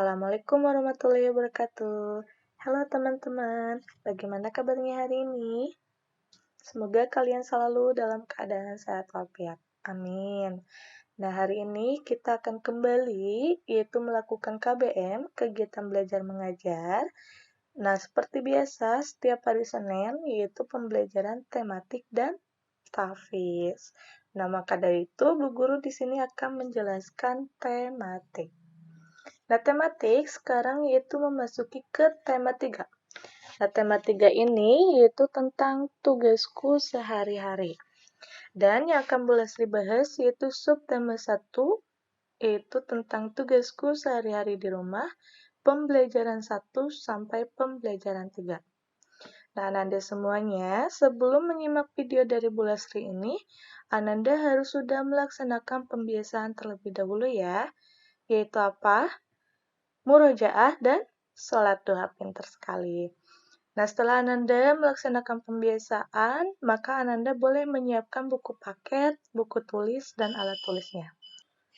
Assalamualaikum warahmatullahi wabarakatuh. Halo teman-teman, bagaimana kabarnya hari ini? Semoga kalian selalu dalam keadaan sehat walafiat. Amin. Nah, hari ini kita akan kembali yaitu melakukan KBM, kegiatan belajar mengajar. Nah, seperti biasa, setiap hari Senin yaitu pembelajaran tematik dan tahfiz. Nah, maka dari itu, Bu Guru di sini akan menjelaskan tematik. Nah, tematik sekarang yaitu memasuki ke tema 3. Nah, tema 3 ini yaitu tentang tugasku sehari-hari. Dan yang akan dibahas yaitu subtema 1, yaitu tentang tugasku sehari-hari di rumah, pembelajaran 1 sampai pembelajaran 3. Nah, Ananda semuanya, sebelum menyimak video dari Bu Lasri ini, Ananda harus sudah melaksanakan pembiasaan terlebih dahulu ya, yaitu apa? Murojaah dan sholat duha. Pinter sekali. Nah, setelah Ananda melaksanakan pembiasaan, maka Ananda boleh menyiapkan buku paket, buku tulis, dan alat tulisnya.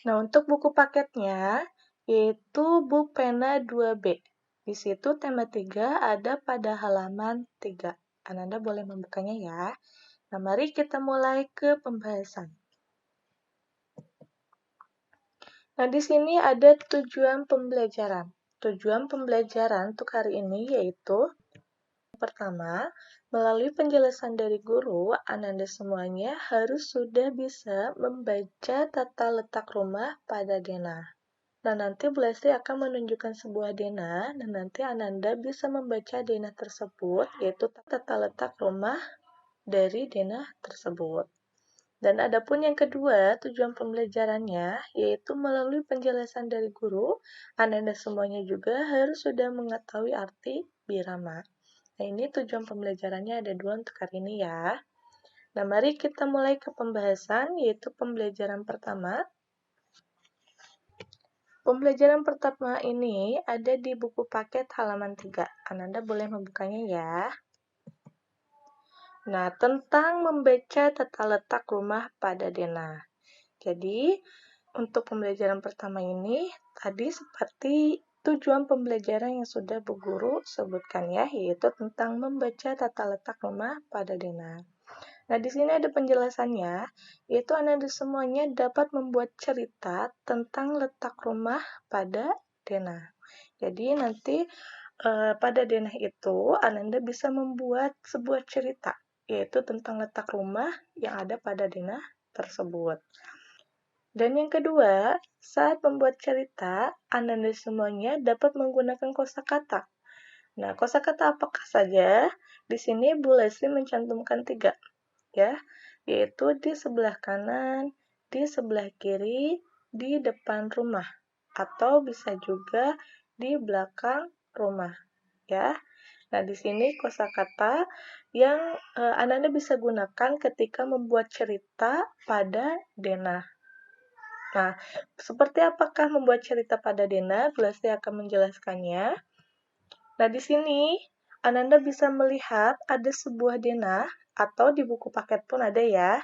Nah, untuk buku paketnya, yaitu buku pena 2B. Di situ tema 3 ada pada halaman 3. Ananda boleh membukanya ya. Nah, mari kita mulai ke pembahasan. Nah, di sini ada tujuan pembelajaran. Tujuan pembelajaran untuk hari ini yaitu pertama, melalui penjelasan dari guru, Ananda semuanya harus sudah bisa membaca tata letak rumah pada denah. Nah, nanti Bu Lesti akan menunjukkan sebuah denah, dan nanti Ananda bisa membaca denah tersebut, yaitu tata letak rumah dari denah tersebut. Dan adapun yang kedua, tujuan pembelajarannya, yaitu melalui penjelasan dari guru, Ananda semuanya juga harus sudah mengetahui arti birama. Nah, ini tujuan pembelajarannya ada 2 untuk hari ini ya. Nah, mari kita mulai ke pembahasan, yaitu pembelajaran pertama. Pembelajaran pertama ini ada di buku paket halaman 3. Ananda boleh membukanya ya. Nah, tentang membaca tata letak rumah pada denah. Jadi, untuk pembelajaran pertama ini, tadi seperti tujuan pembelajaran yang sudah Bu Guru sebutkan ya, yaitu tentang membaca tata letak rumah pada denah. Nah, di sini ada penjelasannya, yaitu Ananda semuanya dapat membuat cerita tentang letak rumah pada denah. Jadi, nanti pada denah itu, Ananda bisa membuat sebuah cerita, yaitu tentang letak rumah yang ada pada denah tersebut. Dan yang kedua, saat membuat cerita, Ananda semuanya dapat menggunakan kosakata. Nah, kosakata apakah saja? Di sini Bu Leslie mencantumkan 3, ya, yaitu di sebelah kanan, di sebelah kiri, di depan rumah, atau bisa juga di belakang rumah, ya. Nah, di sini kosakata yang Ananda bisa gunakan ketika membuat cerita pada denah. Nah, seperti apakah membuat cerita pada denah? Bu Lesti akan menjelaskannya. Nah, di sini Ananda bisa melihat ada sebuah denah, atau di buku paket pun ada ya.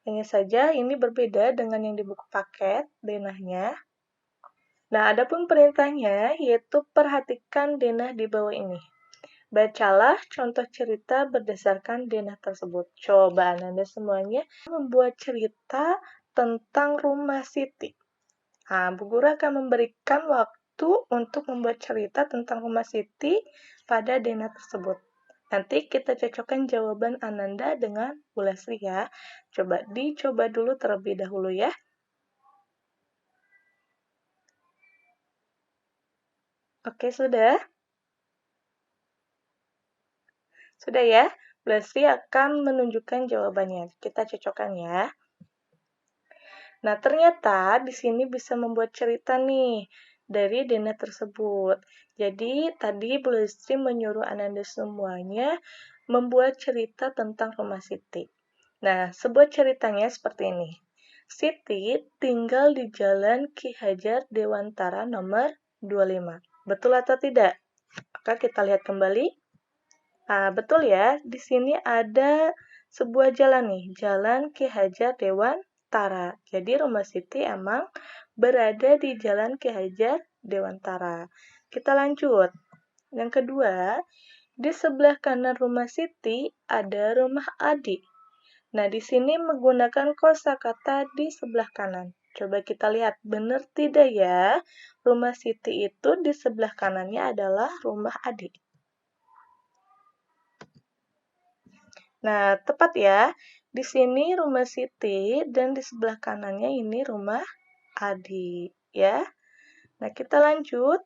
Hanya saja ini berbeda dengan yang di buku paket, denahnya. Nah, adapun perintahnya yaitu perhatikan denah di bawah ini. Bacalah contoh cerita berdasarkan denah tersebut. Coba Ananda semuanya membuat cerita tentang rumah Siti. Nah, Bu Guru akan memberikan waktu untuk membuat cerita tentang rumah Siti pada denah tersebut. Nanti kita cocokkan jawaban Ananda dengan Bu Leslie ya. Coba dicoba dulu terlebih dahulu ya. Oke, sudah? Sudah ya? Bu Leslie akan menunjukkan jawabannya. Kita cocokkan ya. Nah, ternyata di sini bisa membuat cerita nih dari denah tersebut. Jadi, tadi Bu Lestri menyuruh Ananda semuanya membuat cerita tentang rumah Siti. Nah, sebuah ceritanya seperti ini. Siti tinggal di Jalan Ki Hajar Dewantara nomor 25. Betul atau tidak? Maka kita lihat kembali. Nah, betul ya. Di sini ada sebuah jalan nih, Jalan Ki Hajar Dewantara. Jadi rumah Siti emang berada di Jalan Ki Hajar Dewantara. Kita lanjut. Yang kedua, di sebelah kanan rumah Siti ada rumah Adi. Nah, di sini menggunakan kosakata di sebelah kanan. Coba kita lihat, benar tidak ya? Rumah Siti itu di sebelah kanannya adalah rumah Adi. Nah, tepat ya. Di sini rumah Siti dan di sebelah kanannya ini rumah Adi, ya. Nah, kita lanjut.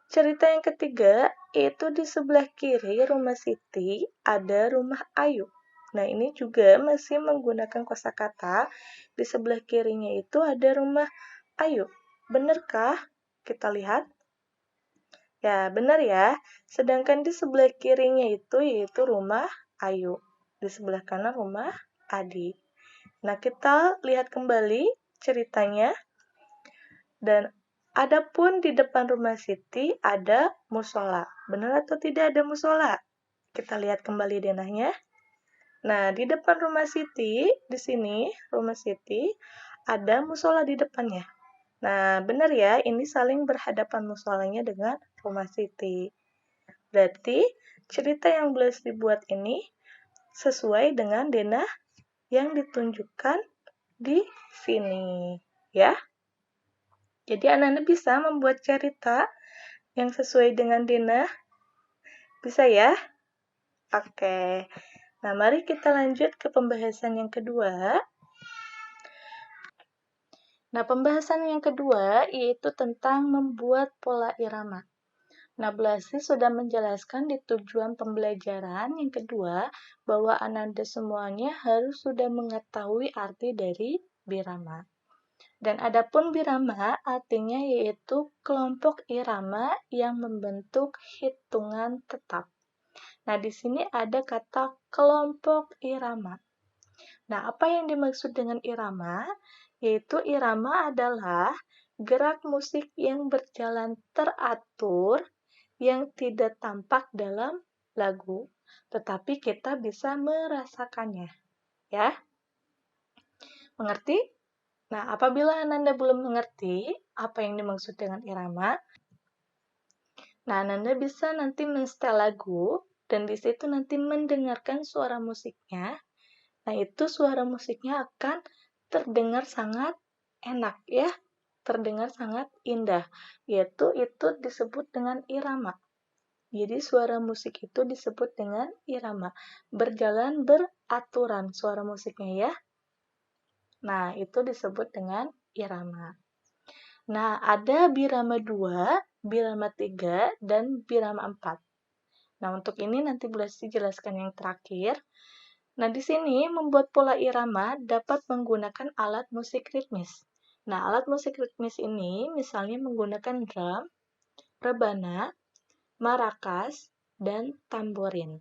Cerita yang ketiga, yaitu di sebelah kiri rumah Siti ada rumah Ayu. Nah, ini juga masih menggunakan kosakata. Di sebelah kirinya itu ada rumah Ayu. Benarkah? Kita lihat. Ya, benar ya. Sedangkan di sebelah kirinya itu yaitu rumah Ayu. Di sebelah kanan rumah Adi. Nah, kita lihat kembali ceritanya. Dan adapun di depan rumah Siti ada musola. Benar atau tidak ada musola? Kita lihat kembali denahnya. Nah, di depan rumah Siti, di sini rumah Siti, ada musola di depannya. Nah, benar ya, ini saling berhadapan musolanya dengan rumah Siti. Berarti, cerita yang Blaise dibuat ini sesuai dengan denah yang ditunjukkan di sini. Ya. Jadi, anak-anak bisa membuat cerita yang sesuai dengan denah. Bisa ya? Oke. Nah, mari kita lanjut ke pembahasan yang kedua. Nah, pembahasan yang kedua yaitu tentang membuat pola irama. Nah, Blasi sudah menjelaskan di tujuan pembelajaran yang kedua bahwa Ananda semuanya harus sudah mengetahui arti dari birama. Dan adapun birama artinya yaitu kelompok irama yang membentuk hitungan tetap. Nah, di sini ada kata kelompok irama. Nah, apa yang dimaksud dengan irama? Yaitu irama adalah gerak musik yang berjalan teratur yang tidak tampak dalam lagu, tetapi kita bisa merasakannya. Ya? Mengerti? Nah, apabila Ananda belum mengerti apa yang dimaksud dengan irama, nah, Ananda bisa nanti mensetel lagu, dan di situ nanti mendengarkan suara musiknya. Nah, itu suara musiknya akan terdengar sangat enak, ya. Terdengar sangat indah, yaitu itu disebut dengan irama. Jadi, suara musik itu disebut dengan irama. Berjalan beraturan suara musiknya, ya. Nah, itu disebut dengan irama. Nah, ada birama 2, birama 3, dan birama 4. Nah, untuk ini nanti Blasi jelaskan yang terakhir. Nah, di sini membuat pola irama dapat menggunakan alat musik ritmis. Nah, alat musik ritmis ini misalnya menggunakan drum, rebana, marakas, dan tamborin.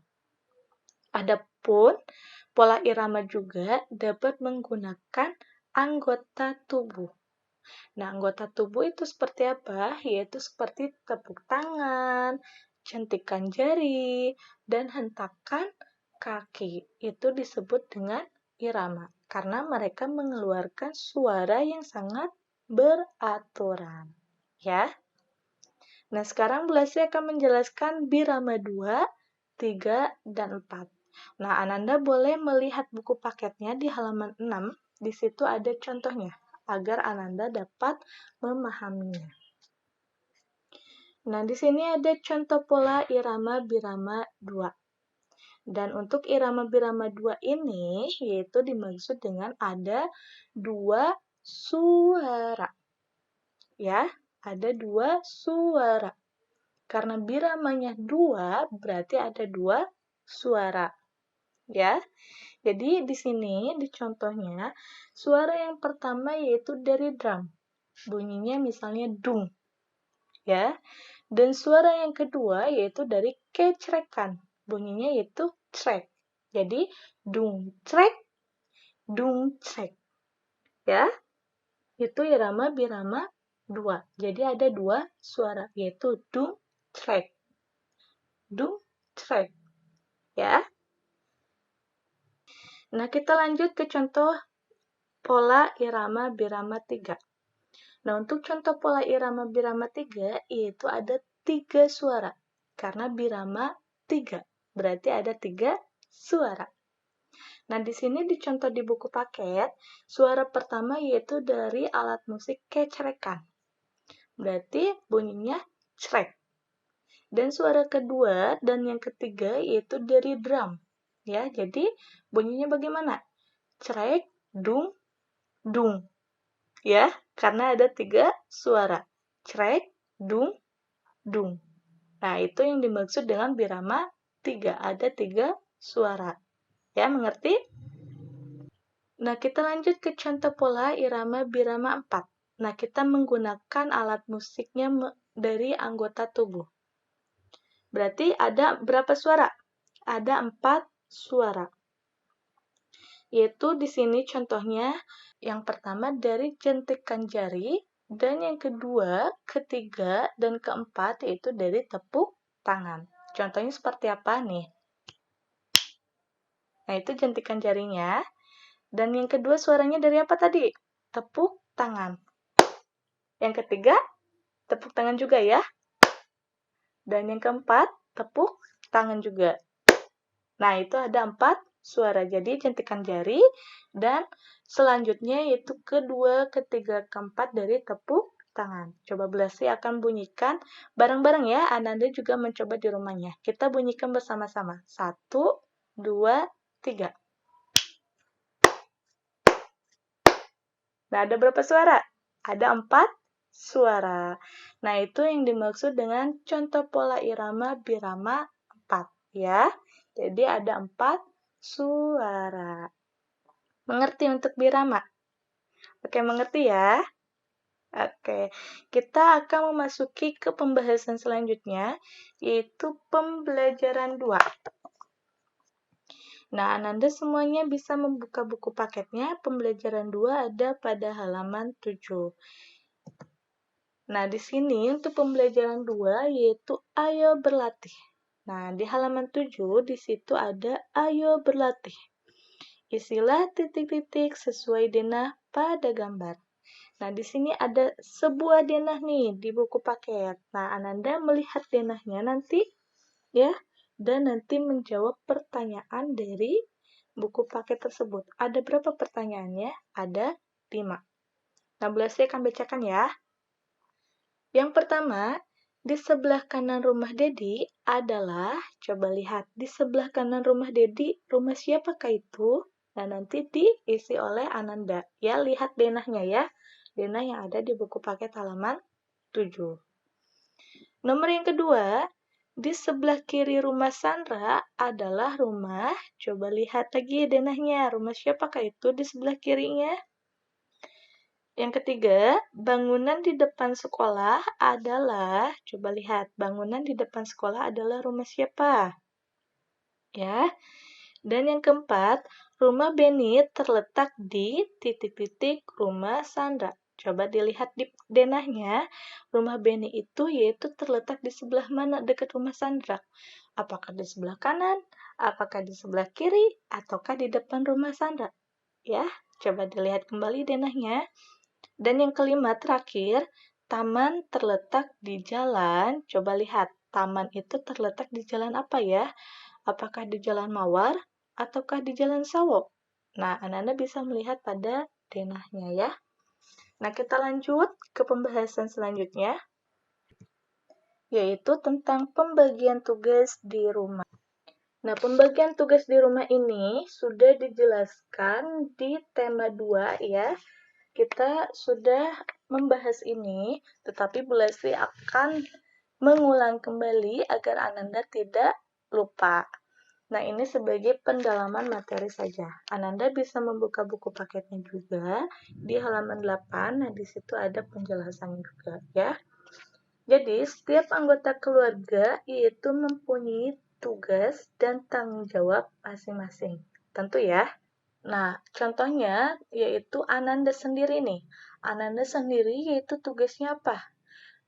Adapun pola irama juga dapat menggunakan anggota tubuh. Nah, anggota tubuh itu seperti apa? Yaitu seperti tepuk tangan, jentikan jari, dan hentakan kaki. Itu disebut dengan irama, karena mereka mengeluarkan suara yang sangat beraturan. Ya. Nah, sekarang Blasi akan menjelaskan birama 2, 3, dan 4. Nah, Ananda boleh melihat buku paketnya di halaman 6. Di situ ada contohnya, agar Ananda dapat memahaminya. Nah, di sini ada contoh pola irama birama 2. Dan untuk irama birama 2 ini, yaitu dimaksud dengan ada 2 suara. Ya, ada 2 suara. Karena biramanya 2, berarti ada 2 suara. Ya, jadi di sini, di contohnya, suara yang pertama yaitu dari drum. Bunyinya misalnya dung. Ya, dan suara yang kedua yaitu dari kecrekan. Bunyinya yaitu trek. Jadi, dung trek, dung trek. Ya, itu irama birama 2. Jadi ada 2 suara, yaitu dung trek. Dung trek. Ya. Nah, kita lanjut ke contoh pola irama birama 3. Nah, untuk contoh pola irama birama 3, yaitu ada 3 suara. Karena birama 3, berarti ada 3 suara. Nah, di sini dicontoh di buku paket, suara pertama yaitu dari alat musik kecerekan. Berarti bunyinya crek. Dan suara kedua dan yang ketiga yaitu dari drum. Ya, jadi bunyinya bagaimana? Crek, dung, dung. Ya, karena ada 3 suara. Crek, dung, dung. Nah, itu yang dimaksud dengan birama 3. Ada 3 suara. Ya, mengerti? Nah, kita lanjut ke contoh pola irama birama 4. Nah, kita menggunakan alat musiknya dari anggota tubuh. Berarti ada berapa suara? Ada 4 suara. Yaitu di sini contohnya yang pertama dari jentikan jari, dan yang kedua, ketiga, dan keempat yaitu dari tepuk tangan. Contohnya seperti apa nih? Nah, itu jentikan jarinya. Dan yang kedua suaranya dari apa tadi? Tepuk tangan. Yang ketiga, tepuk tangan juga ya. Dan yang keempat, tepuk tangan juga. Nah, itu ada 4 suara. Jadi, jentikan jari. Dan selanjutnya yaitu kedua, ketiga, keempat dari tepuk tangan. Coba Belasi akan bunyikan bareng-bareng ya. Ananda juga mencoba di rumahnya. Kita bunyikan bersama-sama. 1, 2, 3. Nah, ada berapa suara? Ada 4 suara. Nah, itu yang dimaksud dengan contoh pola irama birama 4, ya. Jadi, ada 4 suara. Mengerti untuk birama? Oke, mengerti ya? Oke, kita akan memasuki ke pembahasan selanjutnya, yaitu pembelajaran 2. Nah, Ananda semuanya bisa membuka buku paketnya. Pembelajaran 2 ada pada halaman 7. Nah, di sini untuk pembelajaran 2 yaitu ayo berlatih. Nah, di halaman 7 di situ ada ayo berlatih. Isilah titik-titik sesuai denah pada gambar. Nah, di sini ada sebuah denah nih di buku paket. Nah, Ananda melihat denahnya nanti ya, dan nanti menjawab pertanyaan dari buku paket tersebut. Ada berapa pertanyaannya? Ada 5. Nah, Belasi akan bacakan ya. Yang pertama, di sebelah kanan rumah Dedi adalah, coba lihat, di sebelah kanan rumah Dedi, rumah siapakah itu? Nah, nanti diisi oleh Ananda. Ya, lihat denahnya ya. Denah yang ada di buku paket halaman 7. Nomor yang kedua, di sebelah kiri rumah Sandra adalah rumah, coba lihat lagi denahnya, rumah siapakah itu di sebelah kirinya? Yang ketiga, bangunan di depan sekolah adalah, coba lihat, bangunan di depan sekolah adalah rumah siapa? Ya. Dan yang keempat, rumah Beni terletak di titik-titik rumah Sandra. Coba dilihat di denahnya, rumah Beni itu yaitu terletak di sebelah mana dekat rumah Sandra? Apakah di sebelah kanan, apakah di sebelah kiri, ataukah di depan rumah Sandra? Ya, coba dilihat kembali denahnya. Dan yang kelima terakhir, taman terletak di jalan. Coba lihat, taman itu terletak di jalan apa ya? Apakah di jalan Mawar ataukah di jalan Sawo? Nah, Anda bisa melihat pada denahnya ya. Nah, kita lanjut ke pembahasan selanjutnya, yaitu tentang pembagian tugas di rumah. Nah, pembagian tugas di rumah ini sudah dijelaskan di tema 2 ya. Kita sudah membahas ini, tetapi Belasi akan mengulang kembali agar Ananda tidak lupa. Nah, ini sebagai pendalaman materi saja. Ananda bisa membuka buku paketnya juga di halaman 8. Nah, di situ ada penjelasannya juga ya. Jadi, setiap anggota keluarga itu mempunyai tugas dan tanggung jawab masing-masing. Tentu ya. Nah, contohnya yaitu Ananda sendiri nih. Ananda sendiri yaitu tugasnya apa?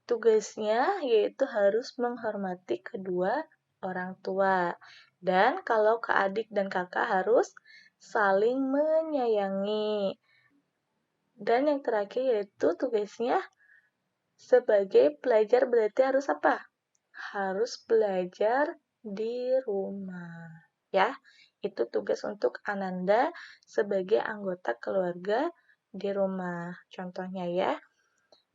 Tugasnya yaitu harus menghormati kedua orang tua. Dan kalau ke adik dan kakak harus saling menyayangi. Dan yang terakhir yaitu tugasnya sebagai pelajar berarti harus apa? Harus belajar di rumah. Ya, itu tugas untuk Ananda sebagai anggota keluarga di rumah. Contohnya ya.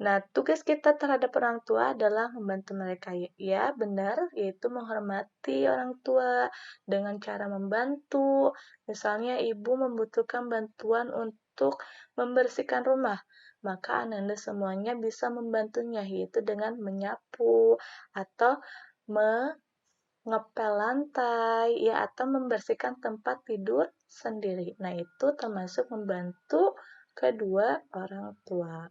Nah, tugas kita terhadap orang tua adalah membantu mereka. Ya, benar, yaitu menghormati orang tua dengan cara membantu. Misalnya, ibu membutuhkan bantuan untuk membersihkan rumah. Maka Ananda semuanya bisa membantunya, yaitu dengan menyapu atau mengepel lantai, ya, atau membersihkan tempat tidur sendiri. Nah, itu termasuk membantu kedua orang tua.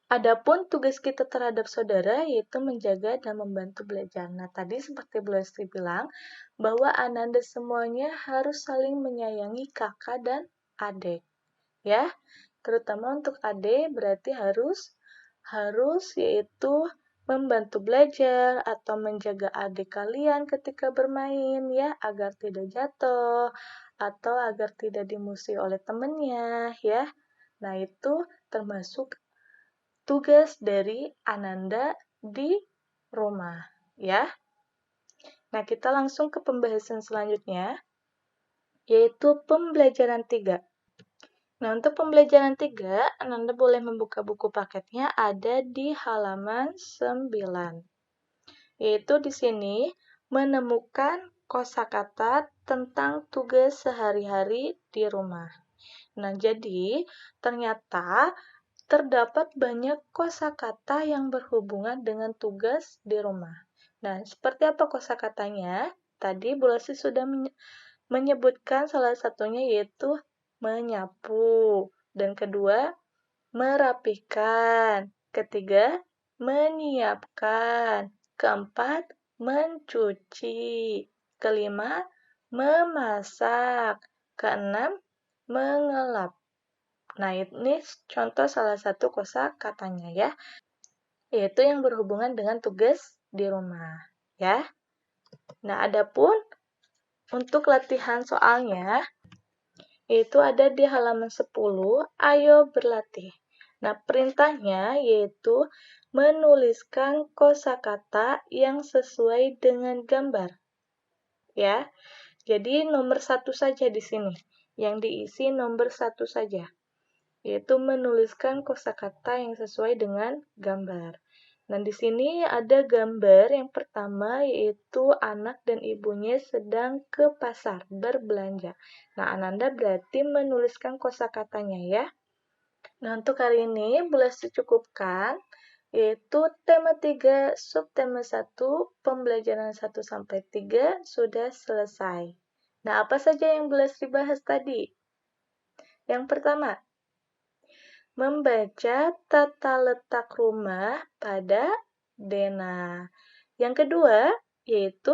Adapun tugas kita terhadap saudara yaitu menjaga dan membantu belajar. Nah, tadi seperti Bu Lesti bilang, bahwa Ananda semuanya harus saling menyayangi kakak dan adik. Ya, terutama untuk adik berarti harus yaitu membantu belajar atau menjaga adik kalian ketika bermain ya, agar tidak jatuh atau agar tidak dimusuhi oleh temannya ya. Nah, itu termasuk tugas dari Ananda di rumah, ya. Nah, kita langsung ke pembahasan selanjutnya, yaitu pembelajaran 3. Nah, untuk pembelajaran 3, Ananda boleh membuka buku paketnya ada di halaman 9. Yaitu di sini menemukan kosakata tentang tugas sehari-hari di rumah. Nah, jadi ternyata terdapat banyak kosakata yang berhubungan dengan tugas di rumah. Nah, seperti apa kosakatanya? Tadi Bu Lesti sudah menyebutkan salah satunya yaitu menyapu. Dan kedua, merapikan. Ketiga, menyiapkan. Keempat, mencuci. Kelima, memasak. Keenam, mengelap. Nah, ini contoh salah satu kosakatanya ya, yaitu yang berhubungan dengan tugas di rumah, ya. Nah, adapun untuk latihan soalnya, yaitu ada di halaman 10, ayo berlatih. Nah, perintahnya yaitu menuliskan kosakata yang sesuai dengan gambar, ya. Jadi, nomor 1 saja di sini, yang diisi nomor 1 saja, yaitu menuliskan kosakata yang sesuai dengan gambar. Nah, di sini ada gambar yang pertama yaitu anak dan ibunya sedang ke pasar berbelanja. Nah, Ananda berarti menuliskan kosakatanya ya. Nah, untuk hari ini boleh dicukupkan yaitu tema 3, subtema 1, pembelajaran 1 sampai 3 sudah selesai. Nah, apa saja yang boleh dibahas tadi? Yang pertama, membaca tata letak rumah pada Dena. Yang kedua, yaitu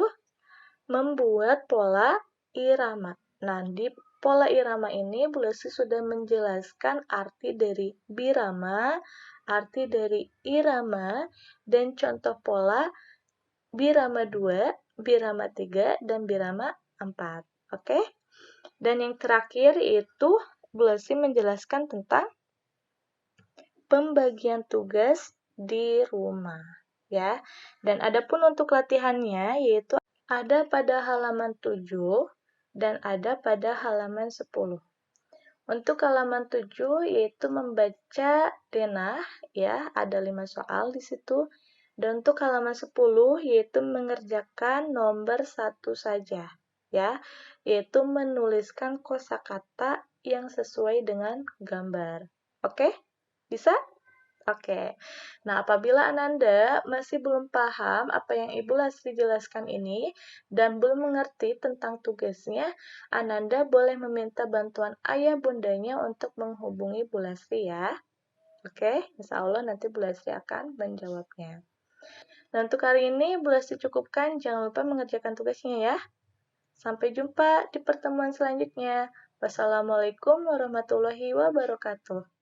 membuat pola irama. Nah, di pola irama ini Bu Lesti sudah menjelaskan arti dari birama, arti dari irama, dan contoh pola birama 2, birama 3, dan birama 4. Oke? Dan yang terakhir itu Bu Lesti menjelaskan tentang pembagian tugas di rumah, ya. Dan adapun untuk latihannya yaitu ada pada halaman 7 dan ada pada halaman 10. Untuk halaman 7 yaitu membaca denah, ya, ada 5 soal di situ. Dan untuk halaman 10 yaitu mengerjakan nomor 1 saja, ya, yaitu menuliskan kosakata yang sesuai dengan gambar. Oke? Bisa? Oke. Nah, apabila Ananda masih belum paham apa yang Ibu Lastri jelaskan ini dan belum mengerti tentang tugasnya, Ananda boleh meminta bantuan ayah bundanya untuk menghubungi Bu Lastri ya. Oke, insya Allah nanti Bu Lastri akan menjawabnya. Nah, untuk hari ini Bu Lastri cukupkan, jangan lupa mengerjakan tugasnya ya. Sampai jumpa di pertemuan selanjutnya. Wassalamualaikum warahmatullahi wabarakatuh.